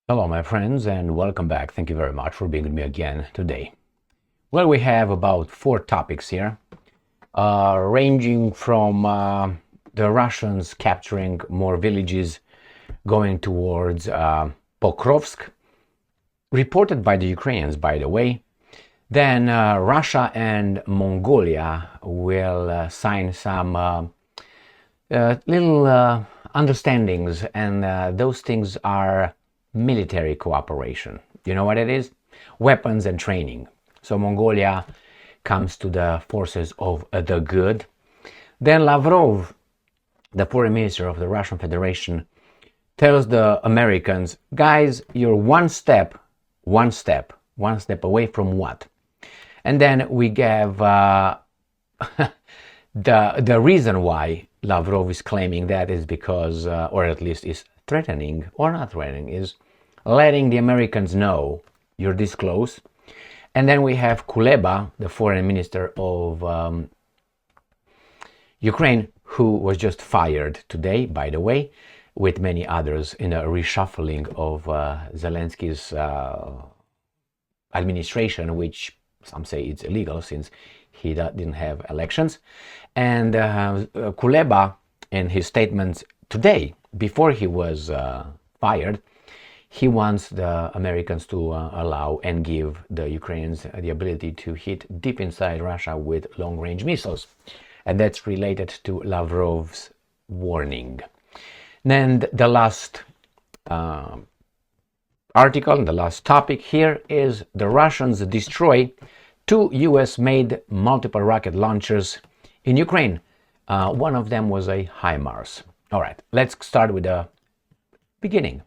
Hello my friends and welcome back. Thank you very much for being with me again today. Well, we have about 4 topics here, ranging from the Russians capturing more villages going towards Pokrovsk, reported by the Ukrainians, by the way. Then Russia and Mongolia will sign some little understandings, and those things are military cooperation. You know what it is? Weapons and training. So Mongolia comes to the forces of the good. Then Lavrov, the foreign minister of the Russian Federation, tells the Americans, guys, you're one step away from what? And then we gave the reason why Lavrov is claiming that is because, or at least is threatening, or not threatening, is letting the Americans know you're this close. And then we have Kuleba, the foreign minister of Ukraine, who was just fired today, by the way, with many others in a reshuffling of Zelensky's administration, which some say it's illegal since he didn't have elections. And Kuleba, in his statements today, before he was fired, he wants the Americans to allow and give the Ukrainians the ability to hit deep inside Russia with long-range missiles. And that's related to Lavrov's warning. Then the last article, the last topic here is the Russians destroy 2 US-made multiple rocket launchers in Ukraine. One of them was a HIMARS. All right, let's start with the beginning.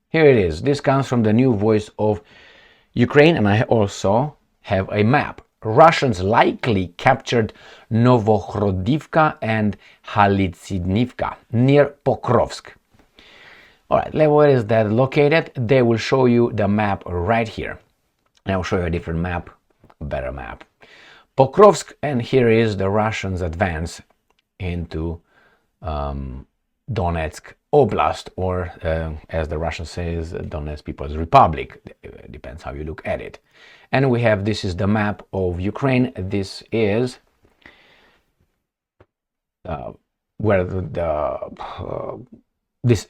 Here it is. This comes from the new voice of Ukraine, and I also have a map. Russians likely captured Novohrodivka and Halytsynivka near Pokrovsk. All right, where is that located? They will show you the map right here. I will show you a different map, a better map. Pokrovsk, and here is the Russians' advance into Donetsk Oblast, or as the Russian says, Donetsk People's Republic. It depends how you look at it. And we have, this is the map of Ukraine. This is where this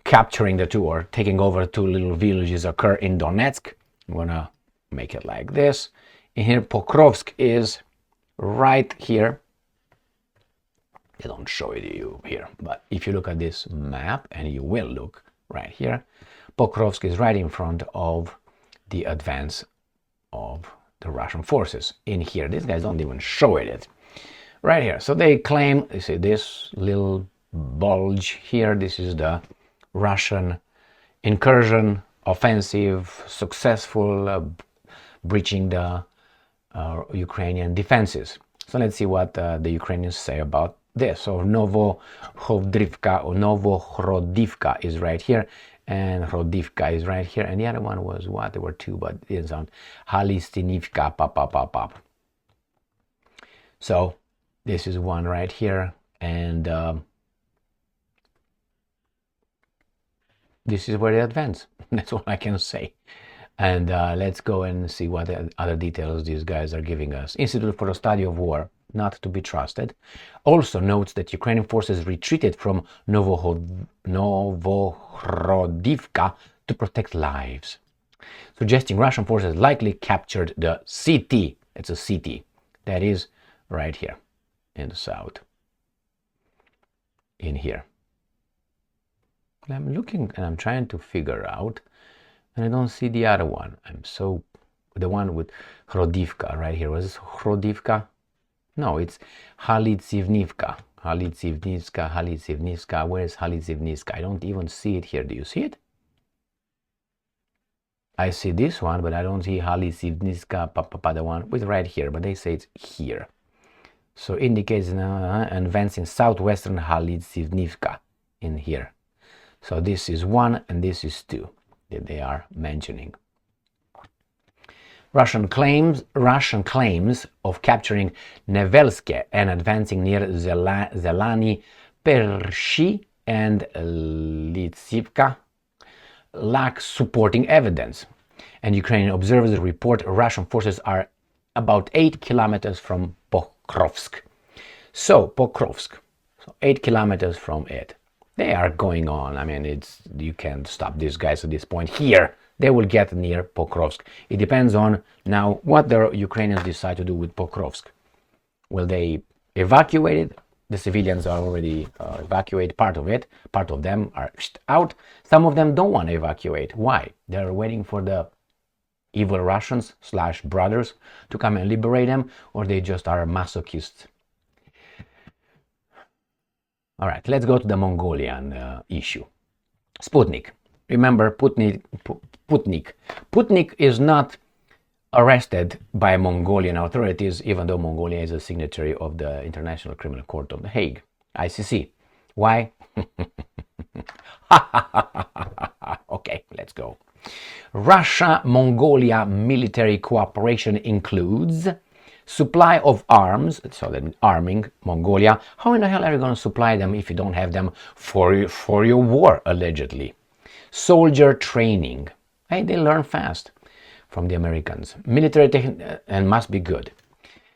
capturing the 2 or taking over 2 little villages occur in Donetsk. I'm gonna make it like this. And here Pokrovsk is right here. They don't show it to you here, but if you look at this map, and you will look right here, Pokrovsk is right in front of the advance of the Russian forces in here. These guys don't even show it right here. So they claim, you see this little bulge here, this is the Russian incursion, offensive, successful, breaching the Ukrainian defenses. So let's see what the Ukrainians say about this. So Novohrodivka is right here, and Hrodivka is right here, and the other one was what? There were 2, but it didn't sound. Halytsynivka, pop. So this is one right here, and this is where they advance. That's all I can say. And let's go and see what other details these guys are giving us. Institute for the Study of War, not to be trusted, also notes that Ukrainian forces retreated from Novohrodivka to protect lives, suggesting Russian forces likely captured the city. It's a city that is right here in the south, in here. I'm looking and I'm trying to figure out, and I don't see the other one. The one with Hrodivka right here. Was this Hrodivka? No, it's Halytsynivka. Halytsynivka. Where is Halytsynivka? I don't even see it here. Do you see it? I see this one, but I don't see Halytsynivka, the one with right here, but they say it's here. So indicates advancing southwestern Halytsynivka in here. So this is 1 and this is 2 that they are mentioning. Russian claims of capturing Nevelske and advancing near Zelany Pershi and Litsivka lack supporting evidence. And Ukrainian observers report Russian forces are about 8 kilometers from Pokrovsk. So, Pokrovsk, so 8 kilometers from it. They are going on. I mean, you can't stop these guys at this point. Here, they will get near Pokrovsk. It depends on now what the Ukrainians decide to do with Pokrovsk. Will they evacuate it? The civilians are already evacuated, part of it. Part of them are out. Some of them don't want to evacuate. Why? They're waiting for the evil Russians / brothers to come and liberate them, or they just are masochists. All right, let's go to the Mongolian issue. Sputnik. Remember, Sputnik is not arrested by Mongolian authorities, even though Mongolia is a signatory of the International Criminal Court of The Hague, ICC. Why? Okay, let's go. Russia-Mongolia military cooperation includes supply of arms, so then arming Mongolia. How in the hell are you going to supply them if you don't have them for your war, allegedly? Soldier training. Hey, they learn fast from the Americans. Military and must be good.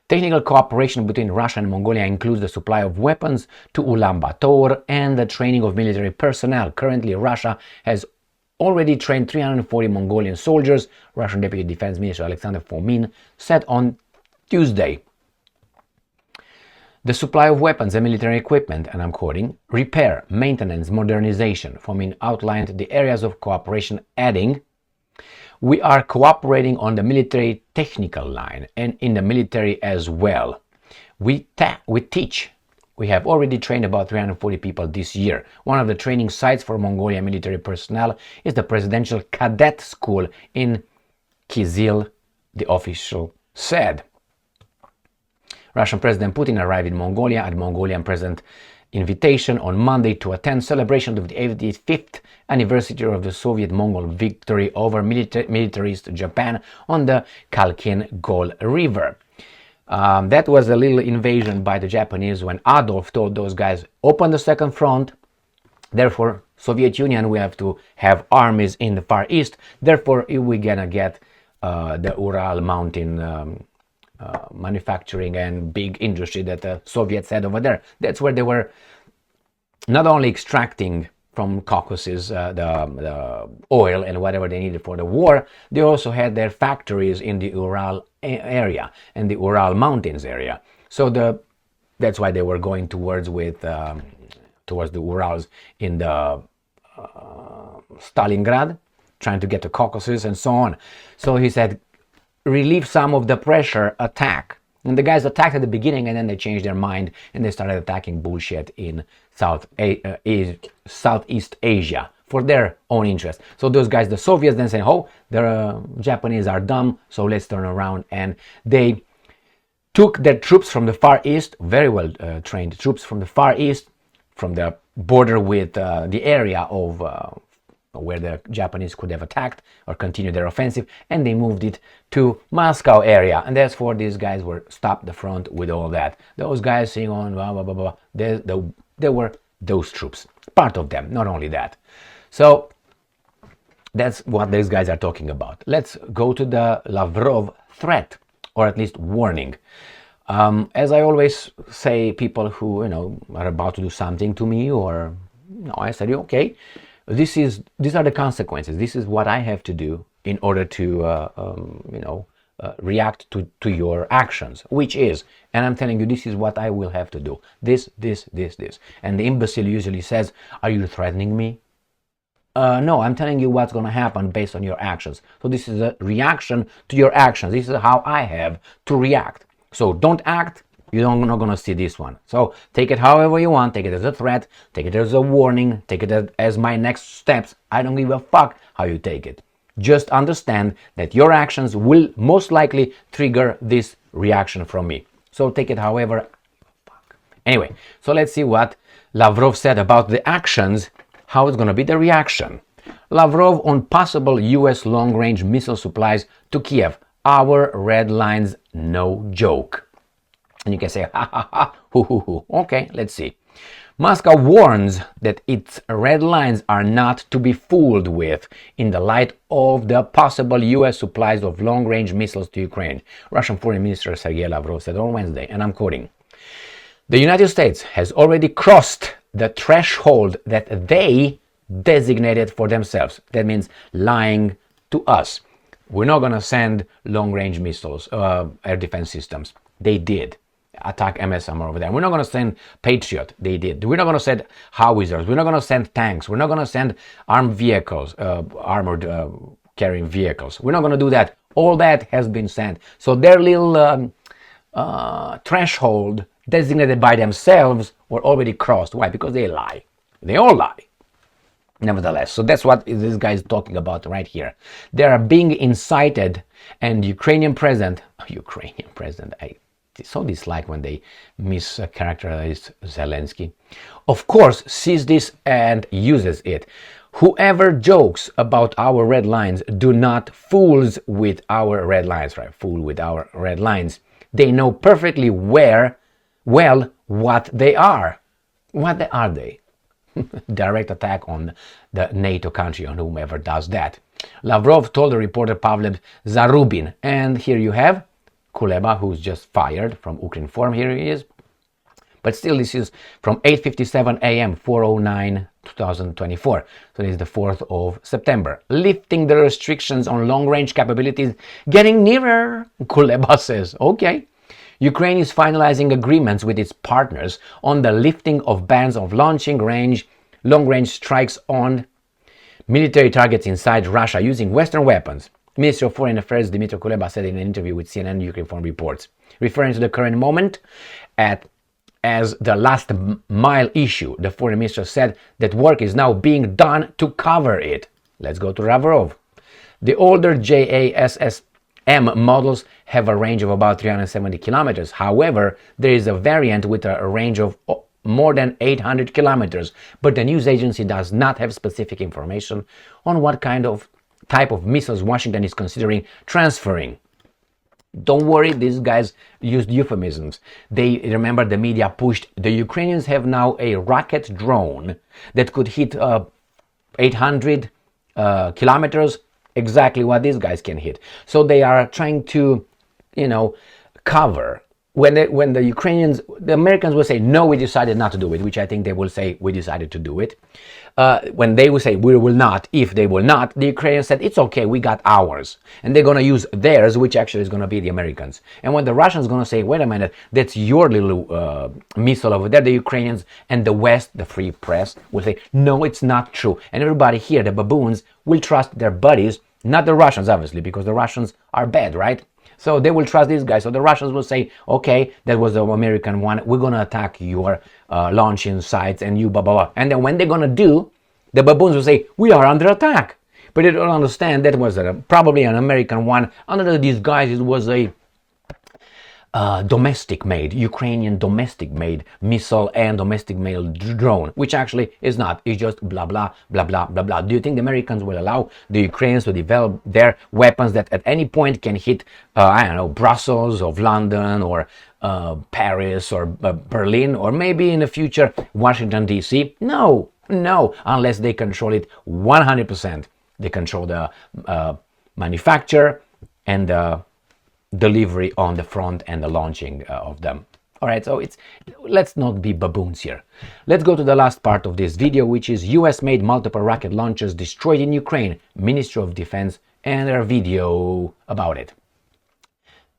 Technical cooperation between Russia and Mongolia includes the supply of weapons to Ulaanbaatar and the training of military personnel. Currently, Russia has already trained 340 Mongolian soldiers, Russian Deputy Defense Minister Alexander Fomin said on Tuesday. The supply of weapons and military equipment, and I'm quoting, repair, maintenance, modernization. Fomin outlined the areas of cooperation, adding, "We are cooperating on the military technical line and in the military as well. We teach. We have already trained about 340 people this year. One of the training sites for Mongolian military personnel is the Presidential Cadet School in Kyzyl," the official said. Russian President Putin arrived in Mongolia at Mongolian President invitation on Monday to attend celebration of the 85th anniversary of the Soviet-Mongol victory over militarist Japan on the Khalkhin-Gol River. That was a little invasion by the Japanese when Adolf told those guys, open the second front, therefore Soviet Union, we have to have armies in the Far East, therefore we're gonna get the Ural mountain manufacturing and big industry that the Soviets had over there. That's where they were not only extracting from Caucasus the oil and whatever they needed for the war, they also had their factories in the Ural area and the Ural mountains area. So that's why they were going towards the Urals in the Stalingrad, trying to get to Caucasus and so on. So he said, relieve some of the pressure, attack. And the guys attacked at the beginning and then they changed their mind and they started attacking bullshit in Southeast Asia for their own interest. So those guys, the Soviets, then say, oh, the Japanese are dumb, so let's turn around. And they took their troops from the Far East, very well trained troops from the Far East, from the border with the area of where the Japanese could have attacked or continued their offensive, and they moved it to Moscow area, and that's where these guys were stopped the front with all that. Those guys saying on blah blah blah blah. There were those troops, part of them, not only that. So that's what these guys are talking about. Let's go to the Lavrov threat, or at least warning. As I always say, people who are about to do something to me, or I said, okay. These are the consequences. This is what I have to do in order to, react to your actions, which is, and I'm telling you, this is what I will have to do. This. And the imbecile usually says, are you threatening me? No, I'm telling you what's going to happen based on your actions. So this is a reaction to your actions. This is how I have to react. So don't act. You're not going to see this one. So take it however you want. Take it as a threat. Take it as a warning. Take it as my next steps. I don't give a fuck how you take it. Just understand that your actions will most likely trigger this reaction from me. So take it however. Fuck. Anyway, so let's see what Lavrov said about the actions. How it's going to be the reaction. Lavrov on possible US long-range missile supplies to Kiev. Our red lines, no joke. And you can say, ha ha ha, hoo hoo hoo. Okay, let's see. Moscow warns that its red lines are not to be fooled with in the light of the possible US supplies of long-range missiles to Ukraine, Russian Foreign Minister Sergei Lavrov said on Wednesday, and I'm quoting, "The United States has already crossed the threshold that they designated for themselves." That means lying to us. We're not going to send long-range missiles, air defense systems. They did. Attack MSM over there. We're not going to send Patriot. They did. We're not going to send howitzers. We're not going to send tanks. We're not going to send armed vehicles, armored carrying vehicles. We're not going to do that. All that has been sent. So their little threshold designated by themselves were already crossed. Why? Because they lie. They all lie. Nevertheless, so that's what this guy is talking about right here. They are being incited, and Ukrainian president, I so dislike when they mischaracterize Zelensky, of course, sees this and uses it. Whoever jokes about our red lines do not fools with our red lines, right? Fool with our red lines. They know perfectly well what they are. What are they? Direct attack on the NATO country, on whomever does that. Lavrov told the reporter Pavle Zarubin, and here you have Kuleba, who's just fired from Ukrinform. Here he is. But still, this is from 8:57 a.m., 4/09/2024. So this is the 4th of September. Lifting the restrictions on long-range capabilities, getting nearer, Kuleba says. Okay. Ukraine is finalizing agreements with its partners on the lifting of bans of launching long-range strikes on military targets inside Russia using Western weapons. Minister of Foreign Affairs Dmytro Kuleba said in an interview with CNN Ukrinform reports, referring to the current moment as the last mile issue. The foreign minister said that work is now being done to cover it. Let's go to Lavrov. The older JASSM models have a range of about 370 kilometers. However, there is a variant with a range of more than 800 kilometers, but the news agency does not have specific information on what kind of type of missiles Washington is considering transferring. Don't worry, these guys used euphemisms. They remember the media pushed. The Ukrainians have now a rocket drone that could hit 800 kilometers, exactly what these guys can hit. So they are trying to, cover. When the Ukrainians, the Americans will say, no, we decided not to do it, which I think they will say, we decided to do it. When they will say, we will not, if they will not, the Ukrainians said, it's okay, we got ours. And they're going to use theirs, which actually is going to be the Americans. And when the Russians going to say, wait a minute, that's your little missile over there, the Ukrainians and the West, the free press, will say, no, it's not true. And everybody here, the baboons, will trust their buddies, not the Russians, obviously, because the Russians are bad, right? So they will trust these guys. So the Russians will say, okay, that was the American one. We're going to attack your launching sites and you blah, blah, blah. And then when they're going to do, the baboons will say, we are under attack. But they don't understand that was probably an American one. Under these guys, it was a domestic-made, Ukrainian domestic-made missile and domestic-made drone, which actually is not. It's just blah, blah, blah, blah, blah, blah. Do you think the Americans will allow the Ukrainians to develop their weapons that at any point can hit, Brussels or London or Paris or Berlin or maybe in the future Washington, D.C.? No, unless they control it 100%. They control the manufacture and the delivery on the front and the launching of them. All right, so let's not be baboons here. Let's go to the last part of this video, which is US-made multiple rocket launchers destroyed in Ukraine, Ministry of Defense, and their video about it.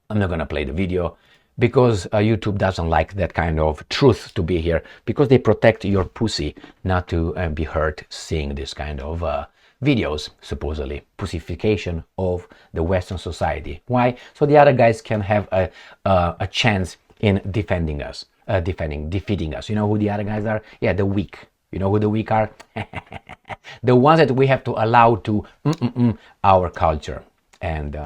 I'm not gonna play the video because YouTube doesn't like that kind of truth to be here, because they protect your pussy not to be hurt seeing this kind of videos, supposedly pussification of the Western society. Why? So the other guys can have a chance in defending us, defeating us. You know who the other guys are? Yeah, the weak. You know who the weak are? The ones that we have to allow to our culture. And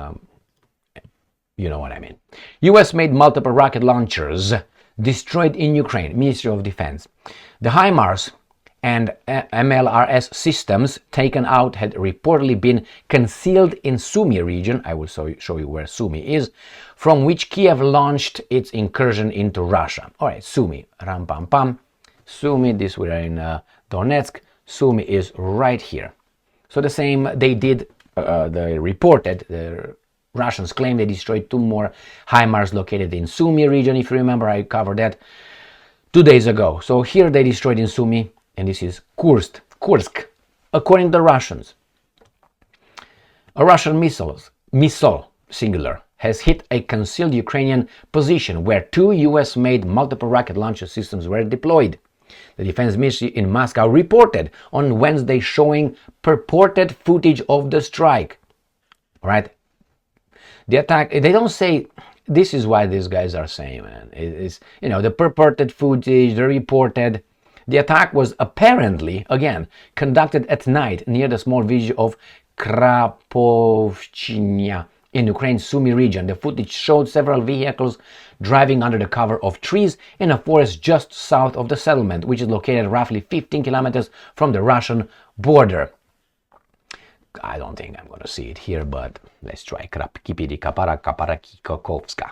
you know what I mean. US made multiple rocket launchers destroyed in Ukraine, Ministry of Defense. The HIMARS and MLRS systems taken out had reportedly been concealed in Sumy region. I will show you where Sumy is, from which Kiev launched its incursion into Russia. All right, Sumy, ram pam pam. Sumy, this we are in Donetsk. Sumy is right here. So the same they did, they reported, the Russians claim they destroyed 2 more HIMARS located in Sumy region. If you remember, I covered that 2 days ago. So here they destroyed in Sumy, and this is Kursk. According to the Russians, a Russian missile singular has hit a concealed Ukrainian position where 2 US-made multiple rocket launcher systems were deployed. The defense ministry in Moscow reported on Wednesday showing purported footage of the strike. All right? The attack, they don't say, this is why these guys are saying, man. It's, you know, the purported footage, the reported. The attack was apparently, again, conducted at night near the small village of Krapovchnya in Ukraine's Sumy region. The footage showed several vehicles driving under the cover of trees in a forest just south of the settlement, which is located roughly 15 kilometers from the Russian border. I don't think I'm going to see it here, but let's try. Pokovska.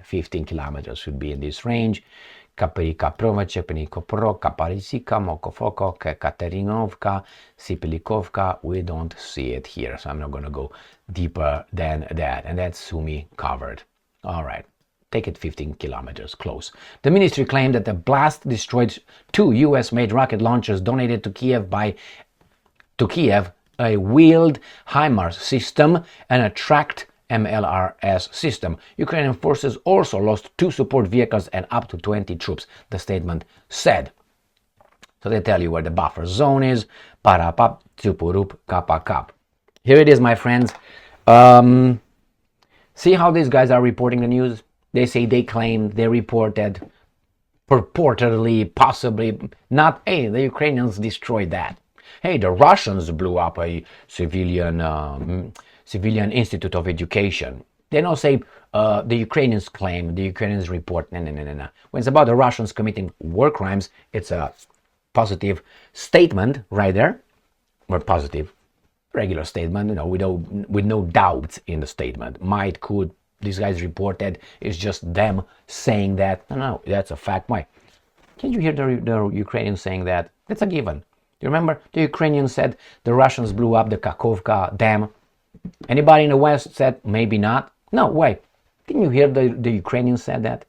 15 kilometers should be in this range. Katerinovka, Sipilikovka, we don't see it here, so I'm not going to go deeper than that. And that's Sumy covered. All right, take it 15 kilometers close. The ministry claimed that the blast destroyed 2 US-made rocket launchers donated to Kiev a wheeled HIMARS system and a tracked MLRS system. Ukrainian forces also lost 2 support vehicles and up to 20 troops, the statement said. So they tell you where the buffer zone is. Parapap, Tsupurup, Kapakap. Here it is, my friends. See how these guys are reporting the news? They say they claimed, they reported, purportedly, possibly, not, hey, the Ukrainians destroyed that. Hey, the Russians blew up a civilian Institute of Education. They don't say the Ukrainians claim, the Ukrainians report. No. When it's about the Russians committing war crimes, it's a positive statement right there. Or positive, regular statement, you know, with no doubts in the statement. Might, could, these guys reported, it's just them saying that. No, that's a fact. Why? Can't you hear the Ukrainians saying that? That's a given. You remember the Ukrainians said the Russians blew up the Kakhovka dam. Anybody in the West said maybe not? No, wait. Didn't you hear the Ukrainians said that?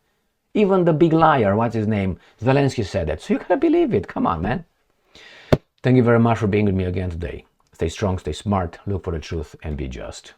Even the big liar, what's his name? Zelensky said that. So you gotta believe it. Come on, man. Thank you very much for being with me again today. Stay strong, stay smart, look for the truth, and be just.